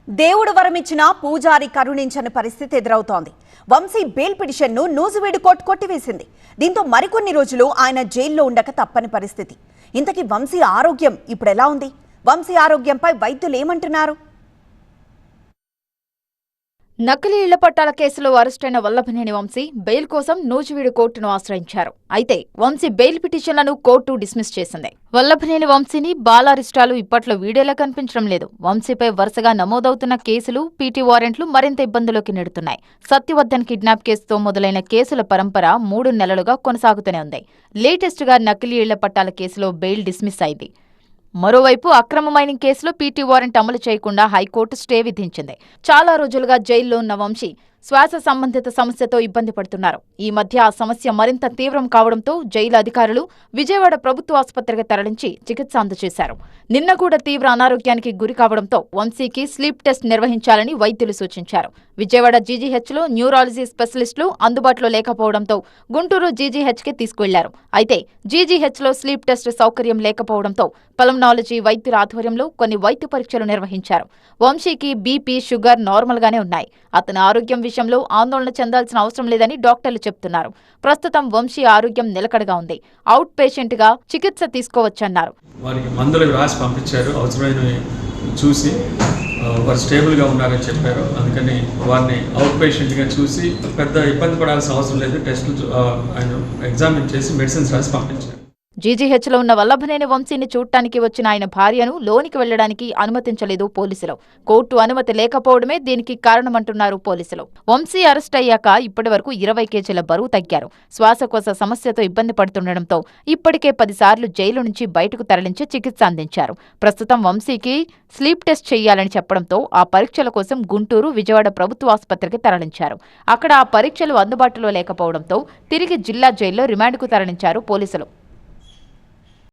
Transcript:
దేవుడు వరమిచ్చిన పూజారి కరుణించని పరిస్థితి ఎదురవుతోంది. వంశీ బెయిల్ పిటిషన్ను నూజివీడు కోర్టు కొట్టివేసింది. దీంతో మరికొన్ని రోజులు ఆయన జైల్లో ఉండక తప్పని పరిస్థితి. ఇంతకీ వంశీ ఆరోగ్యం ఇప్పుడు ఎలా ఉంది? వంశీ ఆరోగ్యంపై వైద్యులు ఏమంటున్నారు? నకిలీ ఇళ్ల పట్టాల కేసులో అరెస్టైన వల్లభనేని వంశీ బెయిల్ కోసం నూజివీడు కోర్టును ఆశ్రయించారు. అయితే వంశీ బెయిల్ పిటిషన్లను కోర్టు డిస్మిస్ చేసింది. వల్లభనేని వంశీని బాలారిస్టాలు ఇప్పట్లో వీడియోలో కనిపించడం లేదు. వంశీపై వరుసగా నమోదవుతున్న కేసులు, పీటీ వారెంట్లు మరింత ఇబ్బందులోకి నెడుతున్నాయి. సత్యవర్ధన్ కిడ్నాప్ కేసుతో మొదలైన కేసుల పరంపర 3 నెలలుగా కొనసాగుతూనే ఉంది. లేటెస్ట్గా నకిలీ ఇళ్ల పట్టాల కేసులో బెయిల్ డిస్మిస్ అయింది. మరోవైపు అక్రమ మైనింగ్ కేసులో పీటీ వారెంట్ అమలు చేయకుండా హైకోర్టు స్టే విధించింది. చాలా రోజులుగా జైల్లో ఉన్న వంశీ శ్వాస సంబంధిత సమస్యతో ఇబ్బంది పడుతున్నారు. ఈ మధ్య ఆ సమస్య మరింత తీవ్రం కావడంతో జైలు అధికారులు విజయవాడ ప్రభుత్వ ఆసుపత్రికి తరలించి చికిత్స అందజేశారు. నిన్న కూడా తీవ్ర అనారోగ్యానికి గురి కావడంతో వంశీకి స్లీప్ టెస్ట్ నిర్వహించాలని వైద్యులు సూచించారు. విజయవాడ జీజీహెచ్లో న్యూరాలజీ స్పెషలిస్టులు అందుబాటులో లేకపోవడంతో గుంటూరు జీజీహెచ్కి తీసుకువెళ్లారు. అయితే జీజీహెచ్లో స్లీప్ టెస్ట్ సౌకర్యం లేకపోవడంతో పల్మనాలజీ వైద్యుల ఆధ్వర్యంలో కొన్ని వైద్య పరీక్షలు నిర్వహించారు. వంశీకి బీపీ, షుగర్ నార్మల్గానే ఉన్నాయి. అతని ఆరోగ్యం విషయంలో ఆందోళన చెందాల్సిన అవసరం లేదని డాక్టర్లు చెబుతున్నారు. ప్రస్తుతం వంశీ ఆరోగ్యం నిలకడగా ఉంది. అవుట్ పేషెంట్ గా చికిత్స తీసుకోవచ్చన్నారు. వారికి మందులు రాసి పంపించారు. అవసరమైనవి చూసి వారు స్టేబుల్గా ఉన్నారని చెప్పారు. అందుకని వారిని అవుట్ పేషెంట్గా చూసి పెద్ద ఇబ్బంది పడాల్సిన అవసరం లేదు. టెస్టులు ఆయన ఎగ్జామిన్ చేసి మెడిసిన్స్ రాసి పంపించారు. జీజీహెచ్లో ఉన్న వల్లభనేని వంశీని చూడటానికి వచ్చిన ఆయన భార్యను లోనికి వెళ్లడానికి అనుమతించలేదు పోలీసులు. కోర్టు అనుమతి లేకపోవడమే దీనికి కారణమంటున్నారు పోలీసులు. వంశీ అరెస్ట్ అయ్యాక ఇప్పటి వరకు 20 కేజీల బరువు తగ్గారు. శ్వాసకోశ సమస్యతో ఇబ్బంది పడుతుండటంతో ఇప్పటికే 10 సార్లు జైలు నుంచి బయటకు తరలించి చికిత్స అందించారు. ప్రస్తుతం వంశీకి స్లీప్ టెస్ట్ చేయాలని చెప్పడంతో ఆ పరీక్షల కోసం గుంటూరు, విజయవాడ ప్రభుత్వ ఆసుపత్రికి తరలించారు. అక్కడ ఆ పరీక్షలు అందుబాటులో లేకపోవడంతో తిరిగి జిల్లా జైల్లో రిమాండ్కు తరలించారు పోలీసులు.